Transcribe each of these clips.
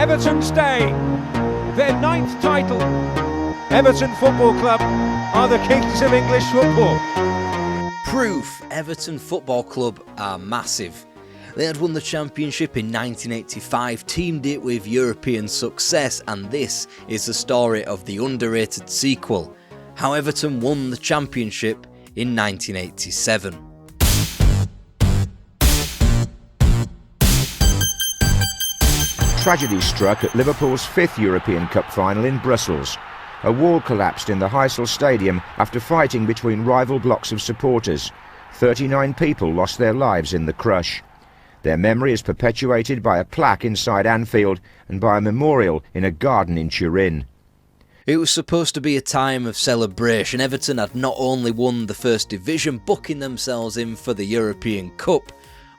Everton stay. Their 9th title. Everton Football Club are the kings of English football. Proof Everton Football Club are massive. They had won the championship in 1985, teamed it with European success, and this is the story of the underrated sequel, how Everton won the championship in 1987. Tragedy struck at Liverpool's 5th European Cup final in Brussels. A wall collapsed in the Heysel Stadium after fighting between rival blocks of supporters. 39 people lost their lives in the crush. Their memory is perpetuated by a plaque inside Anfield and by a memorial in a garden in Turin. It was supposed to be a time of celebration. Everton had not only won the First Division, booking themselves in for the European Cup,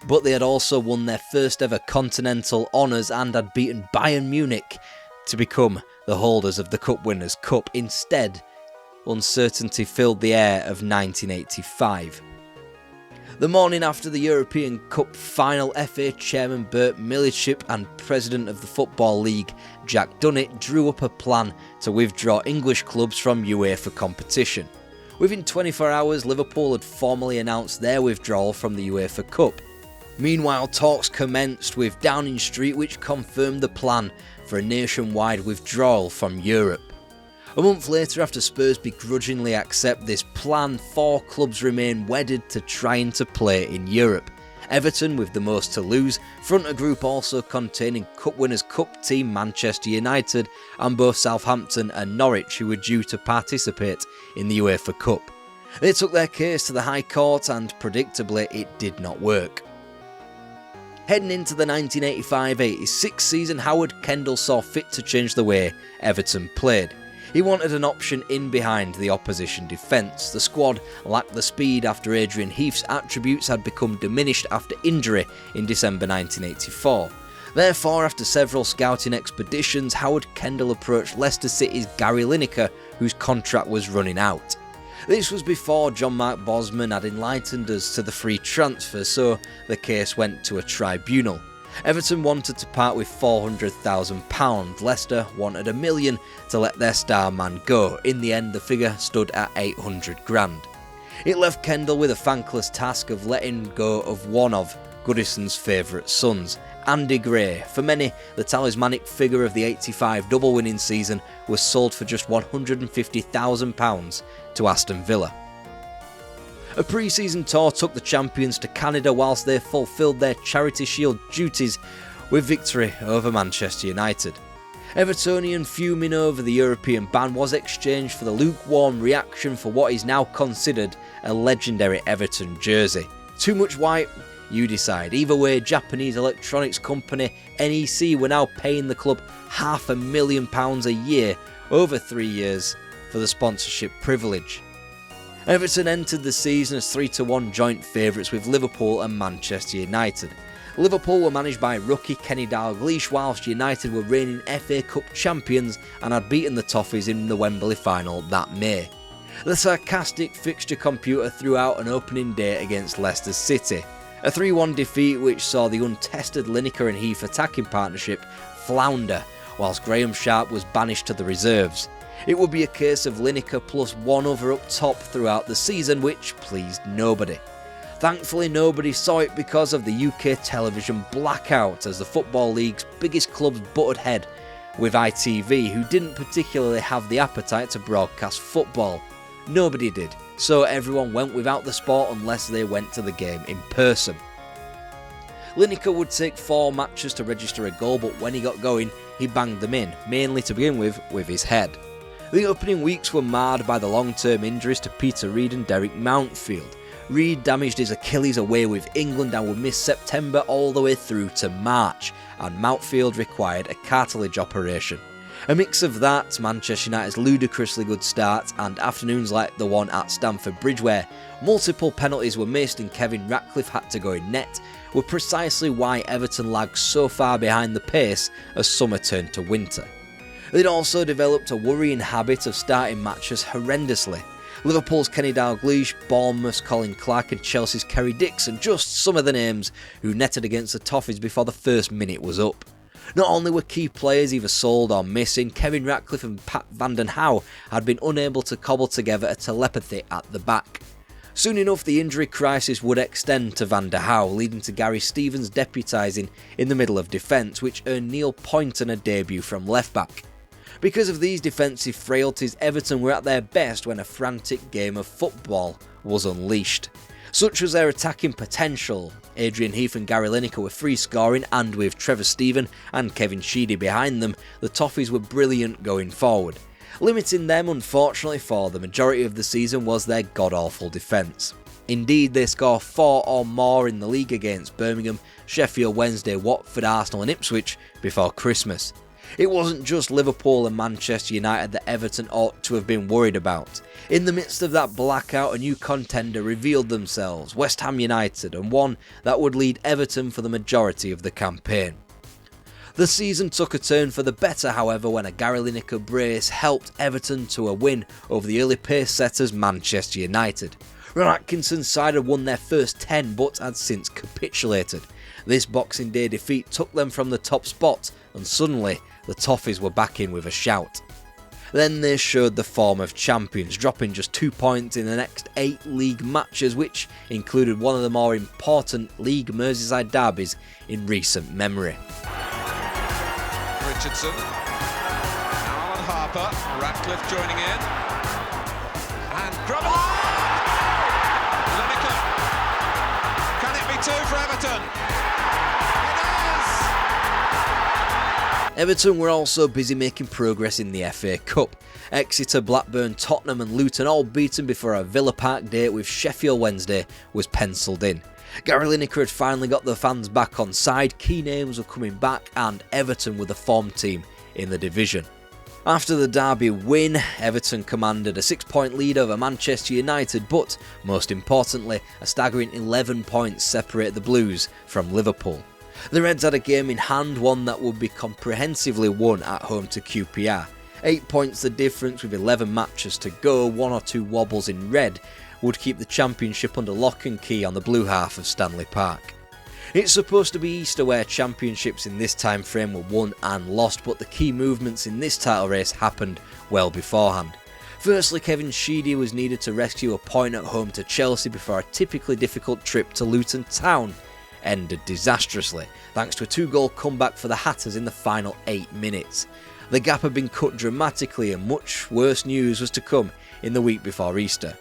but they had also won their first ever continental honours and had beaten Bayern Munich to become the holders of the Cup Winners' Cup. Instead, uncertainty filled the air of 1985. The morning after the European Cup final, FA Chairman Bert Millerchip and President of the Football League Jack Dunnett drew up a plan to withdraw English clubs from UEFA competition. Within 24 hours, Liverpool had formally announced their withdrawal from the UEFA Cup. Meanwhile, talks commenced with Downing Street, which confirmed the plan for a nationwide withdrawal from Europe. A month later, after Spurs begrudgingly accept this plan, 4 clubs remain wedded to trying to play in Europe. Everton, with the most to lose, front a group also containing Cup Winners' Cup team Manchester United and both Southampton and Norwich, who were due to participate in the UEFA Cup. They took their case to the High Court and, predictably, it did not work. Heading into the 1985-86 season, Howard Kendall saw fit to change the way Everton played. He wanted an option in behind the opposition defence. The squad lacked the speed after Adrian Heath's attributes had become diminished after injury in December 1984. Therefore, after several scouting expeditions, Howard Kendall approached Leicester City's Gary Lineker, whose contract was running out. This was before John Mark Bosman had enlightened us to the free transfer, so the case went to a tribunal. Everton wanted to part with £400,000, Leicester wanted £1 million to let their star man go. In the end, the figure stood at £800,000. It left Kendall with a thankless task of letting go of one of Goodison's favourite sons, Andy Gray. For many, the talismanic figure of the 85 double winning season was sold for just £150,000 to Aston Villa. A pre-season tour took the champions to Canada whilst they fulfilled their Charity Shield duties with victory over Manchester United. Evertonian fuming over the European ban was exchanged for the lukewarm reaction for what is now considered a legendary Everton jersey. Too much white? You decide. Either way, Japanese electronics company NEC were now paying the club £500,000 a year over 3 years for the sponsorship privilege. Everton entered the season as 3-1 joint favourites with Liverpool and Manchester United. Liverpool were managed by rookie Kenny Dalglish, whilst United were reigning FA Cup champions and had beaten the Toffees in the Wembley final that May. The sarcastic fixture computer threw out an opening day against Leicester City, a 3-1 defeat which saw the untested Lineker and Heath attacking partnership flounder, whilst Graham Sharp was banished to the reserves. It would be a case of Lineker plus one other up top throughout the season, which pleased nobody. Thankfully, nobody saw it because of the UK television blackout, as the Football League's biggest clubs butted head with ITV, who didn't particularly have the appetite to broadcast football. Nobody did, so everyone went without the sport unless they went to the game in person. Lineker would take 4 matches to register a goal, but when he got going, he banged them in, mainly to begin with his head. The opening weeks were marred by the long-term injuries to Peter Reid and Derek Mountfield. Reid damaged his Achilles away with England and would miss September all the way through to March, and Mountfield required a cartilage operation. A mix of that, Manchester United's ludicrously good start, and afternoons like the one at Stamford Bridge where multiple penalties were missed and Kevin Ratcliffe had to go in net, were precisely why Everton lagged so far behind the pace as summer turned to winter. They'd also developed a worrying habit of starting matches horrendously. Liverpool's Kenny Dalglish, Bournemouth's Colin Clark and Chelsea's Kerry Dixon, just some of the names who netted against the Toffees before the first minute was up. Not only were key players either sold or missing, Kevin Ratcliffe and Pat Van Den Hauwe had been unable to cobble together a telepathy at the back. Soon enough, the injury crisis would extend to Van der Hauwe, leading to Gary Stevens deputising in the middle of defence, which earned Neil Poynton a debut from left-back. Because of these defensive frailties, Everton were at their best when a frantic game of football was unleashed. Such was their attacking potential. Adrian Heath and Gary Lineker were free scoring, and with Trevor Steven and Kevin Sheedy behind them, the Toffees were brilliant going forward. Limiting them, unfortunately, for the majority of the season was their god-awful defence. Indeed, they scored 4 or more in the league against Birmingham, Sheffield Wednesday, Watford, Arsenal and Ipswich before Christmas. It wasn't just Liverpool and Manchester United that Everton ought to have been worried about. In the midst of that blackout, a new contender revealed themselves, West Ham United, and one that would lead Everton for the majority of the campaign. The season took a turn for the better, however, when a Gary Lineker brace helped Everton to a win over the early pace setters Manchester United. Ron Atkinson's side had won their first 10 but had since capitulated. This Boxing Day defeat took them from the top spot, and suddenly the Toffees were back in with a shout. Then they showed the form of champions, dropping just 2 points in the next 8 league matches, which included one of the more important League Merseyside derbies in recent memory. Richardson, now Alan Harper, Ratcliffe joining in, and Grumman! Lineker, can it be 2 for Everton? Everton were also busy making progress in the FA Cup. Exeter, Blackburn, Tottenham and Luton all beaten before a Villa Park date with Sheffield Wednesday was pencilled in. Gary Lineker had finally got the fans back on side, key names were coming back, and Everton were the form team in the division. After the derby win, Everton commanded a 6-point lead over Manchester United, but most importantly, a staggering 11 points separate the Blues from Liverpool. The Reds had a game in hand, one that would be comprehensively won at home to QPR. 8 points the difference with 11 matches to go, 1 or 2 wobbles in red would keep the championship under lock and key on the blue half of Stanley Park. It's supposed to be Easter where championships in this time frame were won and lost, but the key movements in this title race happened well beforehand. Firstly, Kevin Sheedy was needed to rescue a point at home to Chelsea before a typically difficult trip to Luton Town ended disastrously, thanks to a 2-goal comeback for the Hatters in the final 8 minutes. The gap had been cut dramatically, and much worse news was to come in the week before Easter.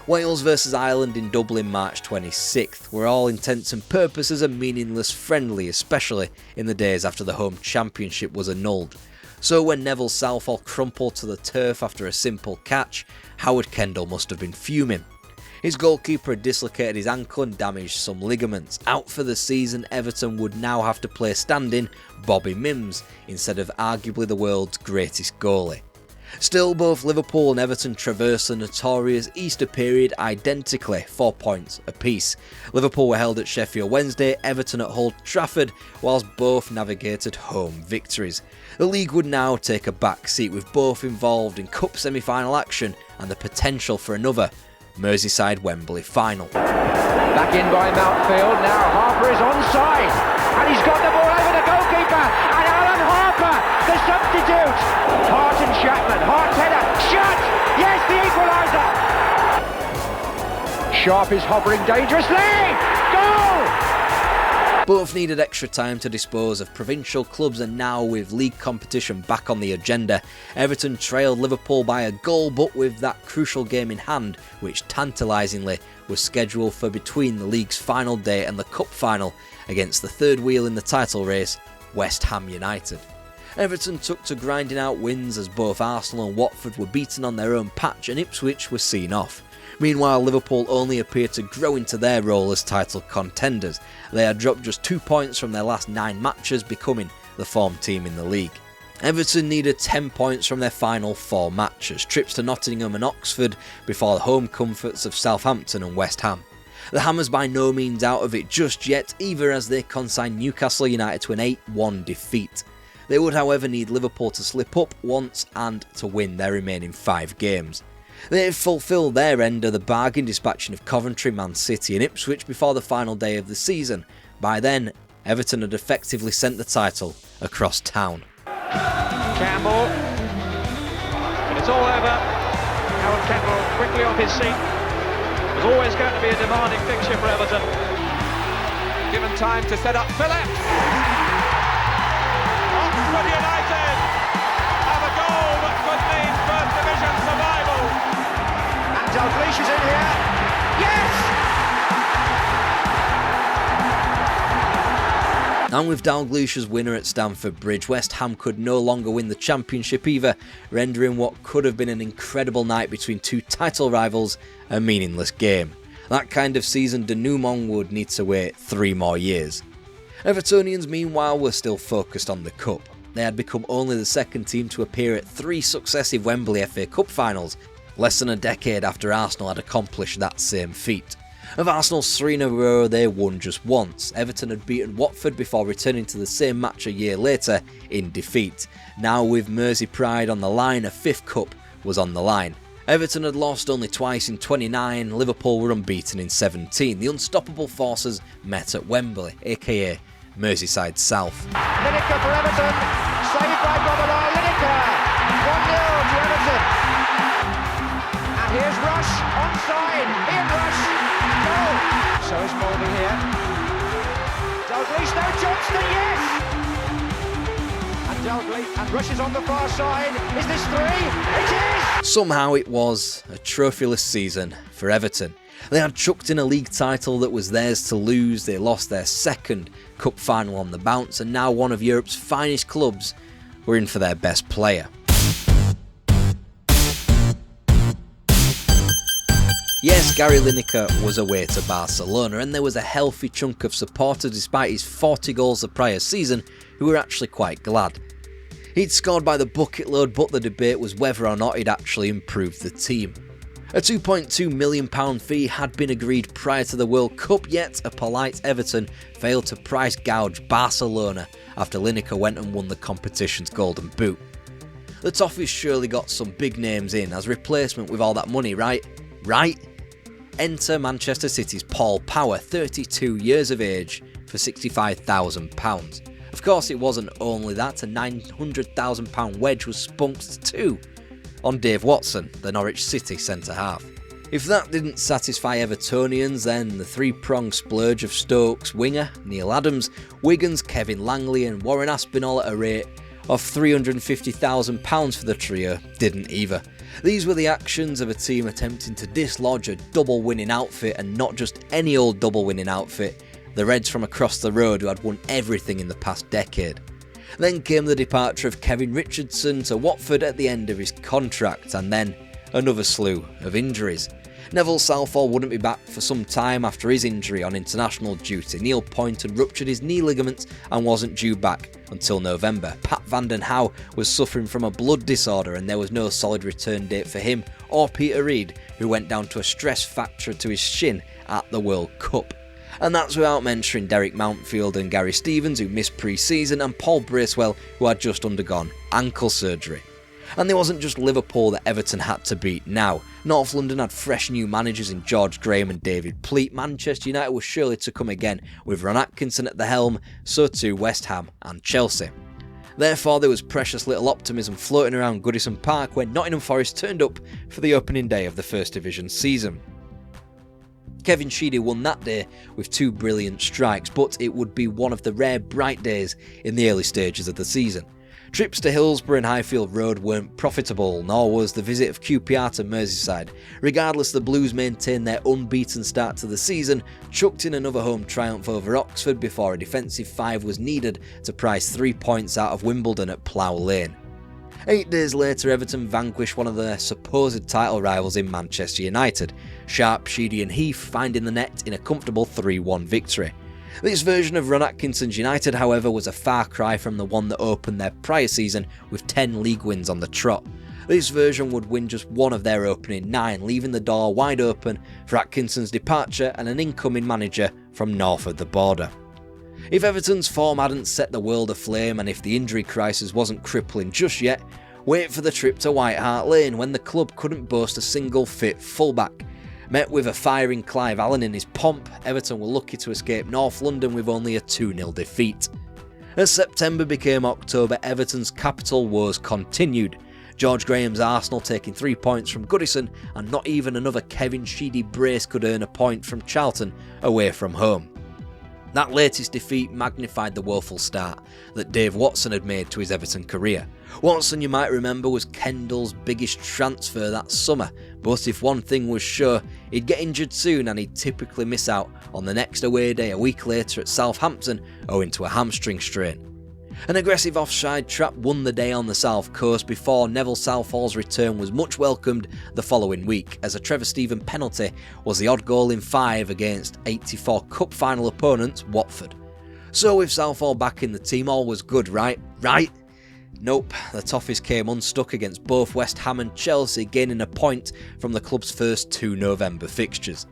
Wales vs Ireland in Dublin March 26th were all intents and purposes a meaningless friendly, especially in the days after the home championship was annulled. So when Neville Southall crumpled to the turf after a simple catch, Howard Kendall must have been fuming. His goalkeeper had dislocated his ankle and damaged some ligaments. Out for the season, Everton would now have to play stand-in Bobby Mims instead of arguably the world's greatest goalie. Still, both Liverpool and Everton traversed the notorious Easter period identically, 4 points apiece. Liverpool were held at Sheffield Wednesday, Everton at Old Trafford, whilst both navigated home victories. The league would now take a back seat, with both involved in cup semi-final action and the potential for another Merseyside Wembley final. Back in by Mountfield, now Harper is onside, and he's got the ball over the goalkeeper, and Alan Harper, the substitute. Hart and Chapman, Hart header, shot! Yes, the equaliser! Sharp is hovering dangerously! Goal! Both needed extra time to dispose of provincial clubs, and now with league competition back on the agenda, Everton trailed Liverpool by a goal, but with that crucial game in hand, which tantalisingly was scheduled for between the league's final day and the cup final against the third wheel in the title race, West Ham United. Everton took to grinding out wins as both Arsenal and Watford were beaten on their own patch, and Ipswich was seen off. Meanwhile, Liverpool only appeared to grow into their role as title contenders. They had dropped just 2 points from their last 9 matches, becoming the form team in the league. Everton needed 10 points from their final 4 matches, trips to Nottingham and Oxford before the home comforts of Southampton and West Ham. The Hammers by no means out of it just yet, either, as they consigned Newcastle United to an 8-1 defeat. They would, however, need Liverpool to slip up once and to win their remaining 5 games. They had fulfilled their end of the bargain, dispatching of Coventry, Man City and Ipswich before the final day of the season. By then, Everton had effectively sent the title across town. Campbell, but it's all over. Howard Campbell quickly off his seat. It was always going to be a demanding fixture for Everton. Given time to set up Phillips. Oxford United have a goal that could mean First Division survival. And Dalglish is in here. Yes! And with Dalglish as winner at Stamford Bridge, West Ham could no longer win the Championship either, rendering what could have been an incredible night between two title rivals a meaningless game. That kind of season denouement would need to wait 3 more years. Evertonians meanwhile were still focused on the Cup. They had become only the second team to appear at 3 successive Wembley FA Cup finals, less than a decade after Arsenal had accomplished that same feat. Of Arsenal's 3 in a row, they won just once. Everton had beaten Watford before returning to the same match a year later in defeat. Now with Mersey pride on the line, a 5th cup was on the line. Everton had lost only twice in 29, Liverpool were unbeaten in 17. The unstoppable forces met at Wembley, aka Merseyside South. Lineker for Everton, saved by Bobolo. Lineker, 1-0 to Everton. And here's Rush, onside, Ian Rush. Goal. So is Moldy here. Dalglish, no Johnston, yes! And Dalglish, and Rush is on the far side. Is this 3? It is! Somehow it was a trophyless season for Everton. They had chucked in a league title that was theirs to lose, they lost their 2nd cup final on the bounce, and now one of Europe's finest clubs were in for their best player. Yes, Gary Lineker was away to Barcelona, and there was a healthy chunk of supporters despite his 40 goals the prior season who were actually quite glad. He'd scored by the bucket load, but the debate was whether or not he'd actually improved the team. A £2.2 million fee had been agreed prior to the World Cup, yet a polite Everton failed to price gouge Barcelona after Lineker went and won the competition's Golden Boot. The Toffees surely got some big names in as replacement with all that money, right? Right? Enter Manchester City's Paul Power, 32 years of age, for £65,000. Of course, it wasn't only that, a £900,000 wedge was spunked too on Dave Watson, the Norwich City centre-half. If that didn't satisfy Evertonians, then the 3-pronged splurge of Stokes winger Neil Adams, Wigan's Kevin Langley and Warren Aspinall at a rate of £350,000 for the trio didn't either. These were the actions of a team attempting to dislodge a double-winning outfit, and not just any old double-winning outfit, the Reds from across the road who had won everything in the past decade. Then came the departure of Kevin Richardson to Watford at the end of his contract, and then another slew of injuries. Neville Southall wouldn't be back for some time after his injury on international duty. Neil Poynton ruptured his knee ligaments and wasn't due back until November. Pat van den Hauwe was suffering from a blood disorder, and there was no solid return date for him or Peter Reid, who went down to a stress fracture to his shin at the World Cup. And that's without mentioning Derek Mountfield and Gary Stevens, who missed pre-season, and Paul Bracewell, who had just undergone ankle surgery. And there wasn't just Liverpool that Everton had to beat now. North London had fresh new managers in George Graham and David Pleat. Manchester United was surely to come again with Ron Atkinson at the helm, so too West Ham and Chelsea. Therefore, there was precious little optimism floating around Goodison Park when Nottingham Forest turned up for the opening day of the First Division season. Kevin Sheedy won that day with 2 brilliant strikes, but it would be one of the rare bright days in the early stages of the season. Trips to Hillsborough and Highfield Road weren't profitable, nor was the visit of QPR to Merseyside. Regardless, the Blues maintained their unbeaten start to the season, chucked in another home triumph over Oxford before a defensive 5 was needed to prize 3 points out of Wimbledon at Plough Lane. 8 days later, Everton vanquished one of their supposed title rivals in Manchester United. Sharp, Sheedy and Heath finding the net in a comfortable 3-1 victory. This version of Ron Atkinson's United, however, was a far cry from the one that opened their prior season with 10 league wins on the trot. This version would win just one of their opening 9, leaving the door wide open for Atkinson's departure and an incoming manager from north of the border. If Everton's form hadn't set the world aflame, and if the injury crisis wasn't crippling just yet, wait for the trip to White Hart Lane when the club couldn't boast a single fit fullback. Met with a firing Clive Allen in his pomp, Everton were lucky to escape North London with only a 2-0 defeat. As September became October, Everton's capital woes continued. George Graham's Arsenal taking 3 points from Goodison, and not even another Kevin Sheedy brace could earn a point from Charlton away from home. That latest defeat magnified the woeful start that Dave Watson had made to his Everton career. Watson, you might remember, was Kendall's biggest transfer that summer, but if one thing was sure, he'd get injured soon and he'd typically miss out on the next away day a week later at Southampton owing to a hamstring strain. An aggressive offside trap won the day on the South Coast before Neville Southall's return was much welcomed the following week, as a Trevor Stephen penalty was the odd goal in 5 against 84 Cup final opponent Watford. So with Southall back in the team, all was good, right? Right? Nope, the Toffees came unstuck against both West Ham and Chelsea, gaining a point from the club's first 2 November fixtures.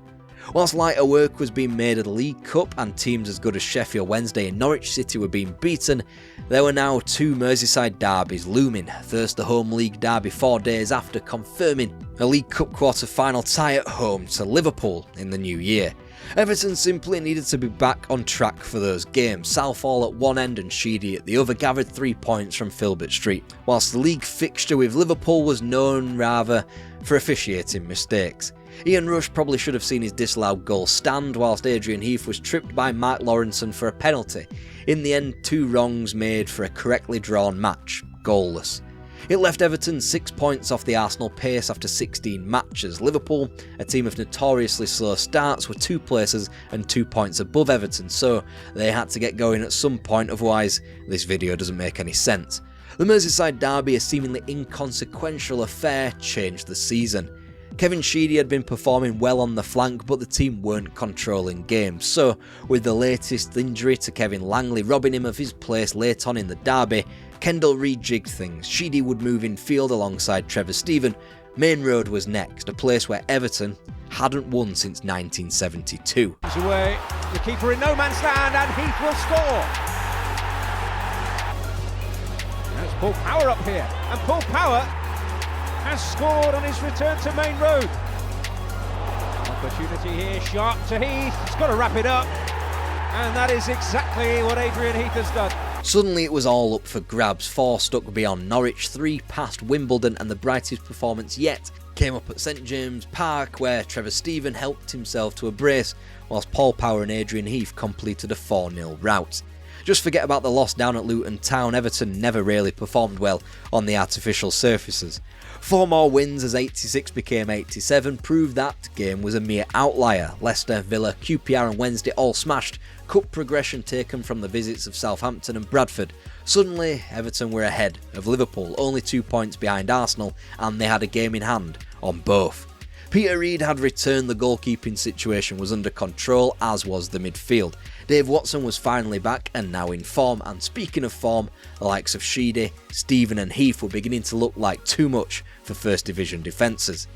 Whilst lighter work was being made of the League Cup and teams as good as Sheffield Wednesday and Norwich City were being beaten, there were now 2 Merseyside derbies looming. First the home league derby 4 days after confirming a League Cup quarter-final tie at home to Liverpool in the new year. Everton simply needed to be back on track for those games. Southall at one end and Sheedy at the other gathered 3 points from Filbert Street, whilst the league fixture with Liverpool was known rather for officiating mistakes. Ian Rush probably should have seen his disallowed goal stand, whilst Adrian Heath was tripped by Mark Lawrenson for a penalty. In the end, 2 wrongs made for a correctly drawn match, goalless. It left Everton 6 points off the Arsenal pace after 16 matches. Liverpool, a team of notoriously slow starts, were 2 places and 2 points above Everton, so they had to get going at some point, otherwise this video doesn't make any sense. The Merseyside derby, a seemingly inconsequential affair, changed the season. Kevin Sheedy had been performing well on the flank, but the team weren't controlling games, so with the latest injury to Kevin Langley robbing him of his place late on in the derby, Kendall rejigged things. Sheedy would move in field alongside Trevor Stephen. Main Road was next, a place where Everton hadn't won since 1972. He's away, the keeper in no man's land, and Heath will score. There's Paul Power up here, and Paul Power has scored on his return to Main Road. Opportunity here, sharp to Heath, he's got to wrap it up, and that is exactly what Adrian Heath has done. Suddenly it was all up for grabs. 4 stuck beyond Norwich, 3 past Wimbledon, and the brightest performance yet came up at St James Park, where Trevor Stephen helped himself to a brace, whilst Paul Power and Adrian Heath completed a 4-0 rout. Just forget about the loss down at Luton Town. Everton never really performed well on the artificial surfaces. 4 more wins as 86 became 87 proved that game was a mere outlier. Leicester, Villa, QPR and Wednesday all smashed. Cup progression taken from the visits of Southampton and Bradford. Suddenly, Everton were ahead of Liverpool, only 2 points behind Arsenal, and they had a game in hand on both. Peter Reid had returned, the goalkeeping situation was under control, as was the midfield. Dave Watson was finally back and now in form, and speaking of form, the likes of Sheedy, Stephen and Heath were beginning to look like too much for First Division defences.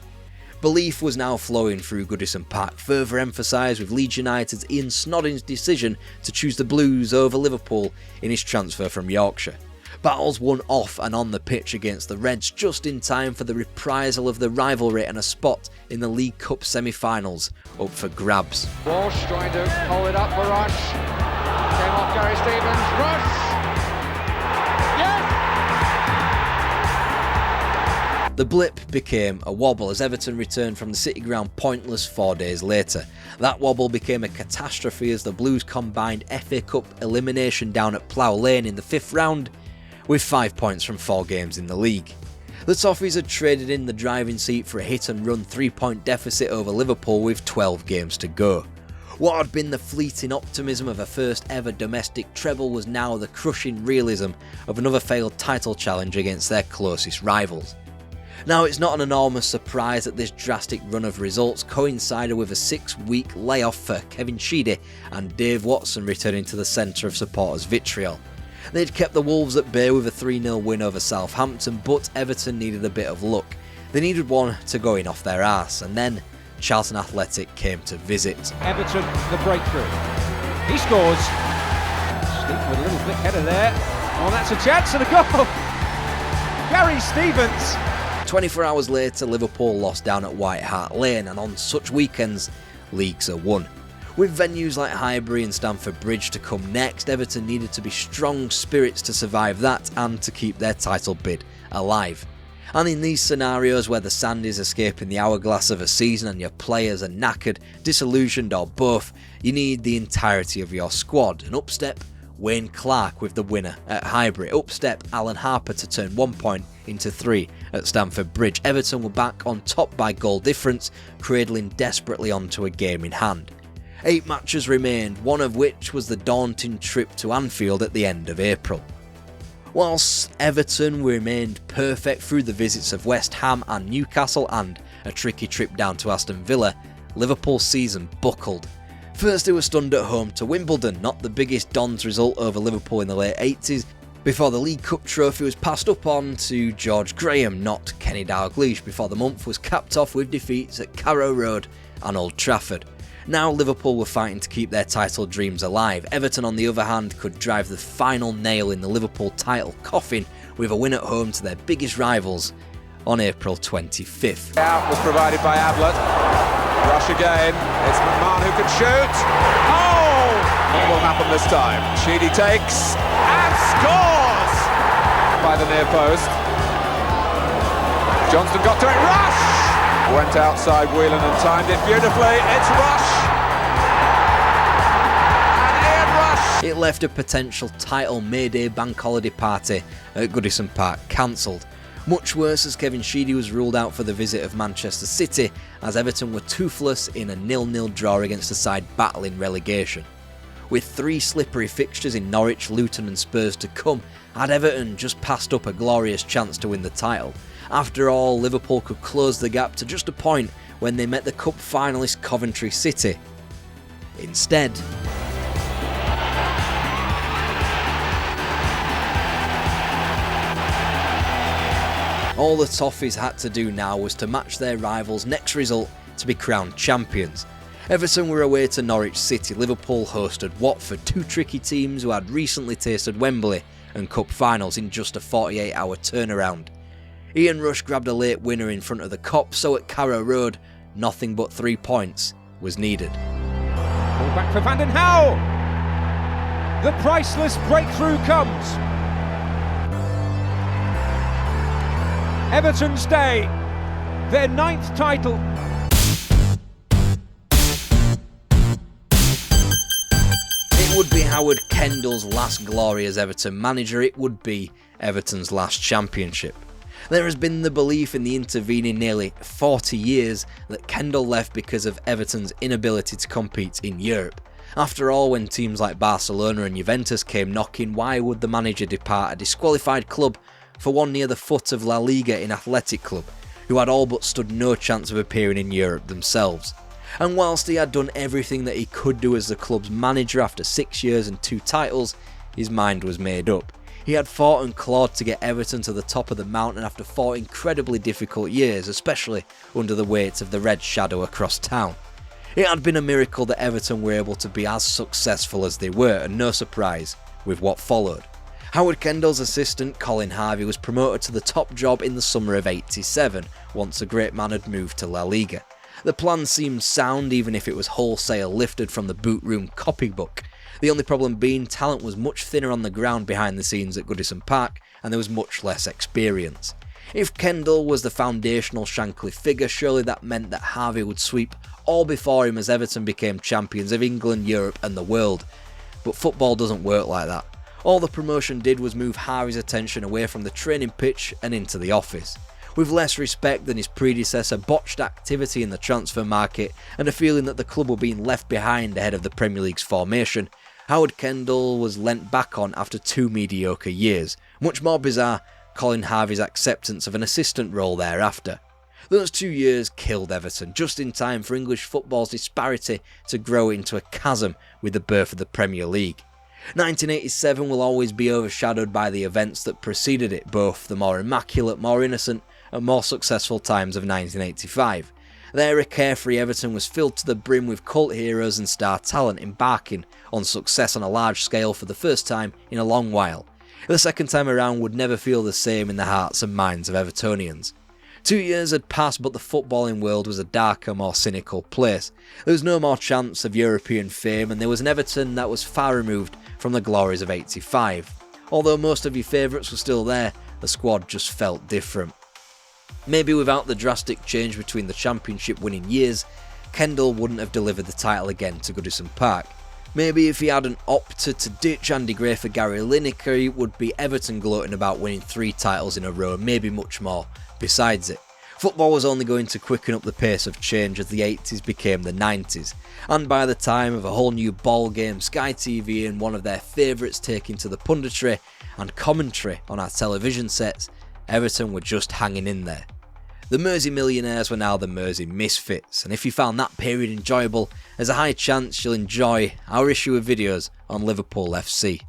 Belief was now flowing through Goodison Park, further emphasised with Leeds United's Ian Snodding's decision to choose the Blues over Liverpool in his transfer from Yorkshire. Battles won off and on the pitch against the Reds just in time for the reprisal of the rivalry and a spot in the League Cup semi-finals up for grabs. Walsh trying to hold it up for Rush. Came off Gary Stevens. Rush! Yes! The blip became a wobble as Everton returned from the City Ground pointless 4 days later. That wobble became a catastrophe as the Blues combined FA Cup elimination down at Plough Lane in the 5th round with 5 points from 4 games in the league. The Toffees had traded in the driving seat for a hit-and-run 3-point deficit over Liverpool with 12 games to go. What had been the fleeting optimism of a first-ever domestic treble was now the crushing realism of another failed title challenge against their closest rivals. Now, it's not an enormous surprise that this drastic run of results coincided with a 6-week layoff for Kevin Sheedy and Dave Watson returning to the centre of supporters' vitriol. They'd kept the Wolves at bay with a 3-0 win over Southampton, but Everton needed a bit of luck. They needed one to go in off their arse, and then Charlton Athletic came to visit. Everton, the breakthrough. He scores. Stephen with a little flick header there. Oh, that's a chance and a goal. Gary Stevens. 24 hours later, Liverpool lost down at White Hart Lane, and on such weekends, leagues are won. With venues like Highbury and Stamford Bridge to come next, Everton needed to be strong spirits to survive that and to keep their title bid alive. And in these scenarios where the sand is escaping the hourglass of a season and your players are knackered, disillusioned or both, you need the entirety of your squad. And up step Wayne Clark with the winner at Highbury. Up step Alan Harper to turn 1 point into 3 at Stamford Bridge. Everton were back on top by goal difference, cradling desperately onto a game in hand. 8 matches remained, one of which was the daunting trip to Anfield at the end of April. Whilst Everton remained perfect through the visits of West Ham and Newcastle and a tricky trip down to Aston Villa, Liverpool's season buckled. First they were stunned at home to Wimbledon, not the biggest Dons result over Liverpool in the late 80s, before the League Cup trophy was passed up on to George Graham, not Kenny Dalglish, before the month was capped off with defeats at Carrow Road and Old Trafford. Now Liverpool were fighting to keep their title dreams alive. Everton, on the other hand, could drive the final nail in the Liverpool title coffin with a win at home to their biggest rivals on April 25th. Out was provided by Ablett. Rush again. It's McMahon who can shoot. Oh! What will happen this time? Sheedy takes and scores by the near post. Johnston got to it. Rush! Went outside Whelan and timed it beautifully. It's Rush. And Ian Rush. It left a potential title Mayday bank holiday party at Goodison Park cancelled. Much worse as Kevin Sheedy was ruled out for the visit of Manchester City, as Everton were toothless in a 0-0 draw against a side battling relegation. With 3 slippery fixtures in Norwich, Luton and Spurs to come, had Everton just passed up a glorious chance to win the title. After all, Liverpool could close the gap to just a point when they met the Cup finalist Coventry City. Instead, all the Toffees had to do now was to match their rivals' next result to be crowned champions. Everton were away to Norwich City, Liverpool hosted Watford, 2 tricky teams who had recently tasted Wembley and Cup finals in just a 48-hour turnaround. Ian Rush grabbed a late winner in front of the Kop, so at Carrow Road, nothing but 3 points was needed. Ball back for Van den Hauwe. The priceless breakthrough comes. Everton stay their 9th title. It would be Howard Kendall's last glory as Everton manager. It would be Everton's last championship. There has been the belief in the intervening nearly 40 years that Kendall left because of Everton's inability to compete in Europe. After all, when teams like Barcelona and Juventus came knocking, why would the manager depart a disqualified club for one near the foot of La Liga in Athletic Club, who had all but stood no chance of appearing in Europe themselves? And whilst he had done everything that he could do as the club's manager after 6 years and 2 titles, his mind was made up. He had fought and clawed to get Everton to the top of the mountain after 4 incredibly difficult years, especially under the weight of the red shadow across town. It had been a miracle that Everton were able to be as successful as they were, and no surprise with what followed. Howard Kendall's assistant, Colin Harvey, was promoted to the top job in the summer of '87, once a great man had moved to La Liga. The plan seemed sound, even if it was wholesale lifted from the boot room copybook. The only problem being talent was much thinner on the ground behind the scenes at Goodison Park, and there was much less experience. If Kendall was the foundational Shankly figure, surely that meant that Harvey would sweep all before him as Everton became champions of England, Europe and the world. But football doesn't work like that. All the promotion did was move Harvey's attention away from the training pitch and into the office. With less respect than his predecessor, botched activity in the transfer market, and a feeling that the club were being left behind ahead of the Premier League's formation, Howard Kendall was lent back on after 2 mediocre years. Much more bizarre, Colin Harvey's acceptance of an assistant role thereafter. Those 2 years killed Everton, just in time for English football's disparity to grow into a chasm with the birth of the Premier League. 1987 will always be overshadowed by the events that preceded it, both the more immaculate, more innocent and more successful times of 1985. There, a carefree Everton was filled to the brim with cult heroes and star talent embarking on success on a large scale for the first time in a long while. The second time around would never feel the same in the hearts and minds of Evertonians. 2 years had passed, but the footballing world was a darker, more cynical place. There was no more chance of European fame, and there was an Everton that was far removed from the glories of '85. Although most of your favourites were still there, the squad just felt different. Maybe without the drastic change between the championship winning years, Kendall wouldn't have delivered the title again to Goodison Park. Maybe if he hadn't opted to ditch Andy Gray for Gary Lineker, it would be Everton gloating about winning 3 titles in a row and maybe much more besides it. Football was only going to quicken up the pace of change as the 80s became the 90s, and by the time of a whole new ball game, Sky TV and one of their favourites taking to the punditry and commentary on our television sets, Everton were just hanging in there. The Mersey millionaires were now the Mersey misfits, and if you found that period enjoyable, there's a high chance you'll enjoy our issue of videos on Liverpool FC.